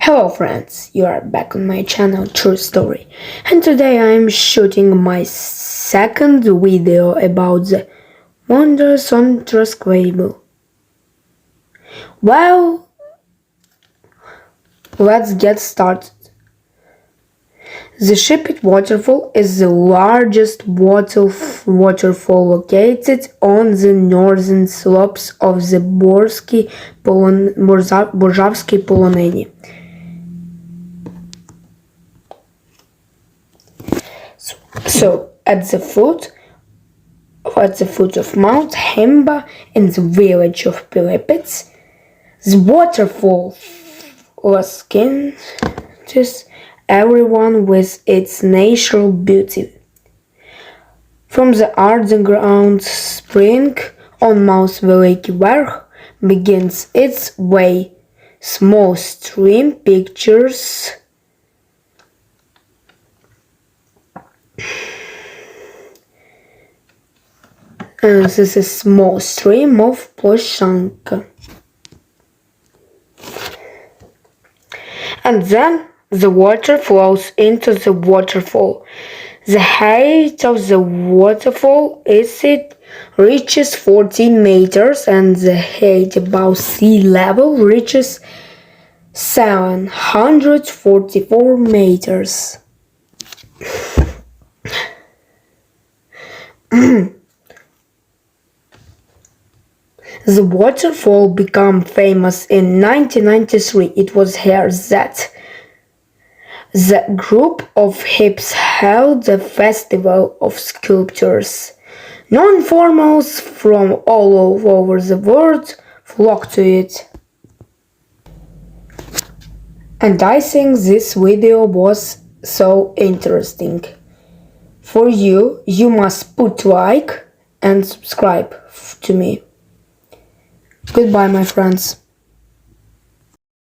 Hello friends, you are back on my channel True Story, and today I am shooting my second video about the wonders on Trustable. Well, let's get started. The Shypt waterfall is the largest waterfall located on the northern slopes of the Borzavsky Poloniny. So, at the foot of Mount Himba in the village of Pilipets, the waterfall enchants everyone with its natural beauty. From the underground spring on Mount Veliki Verkh begins its way. Small stream pictures this is a small stream of Ploshanka. And then the water flows into the waterfall. The height of the waterfall reaches 14 meters and the height above sea level reaches 744 meters. The waterfall became famous in 1993. It was here that the group of Hypts held a festival of sculptors. Non-formals from all over the world flocked to it. And I think this video was so interesting. For you, you must put like and subscribe to me. Goodbye, my friends.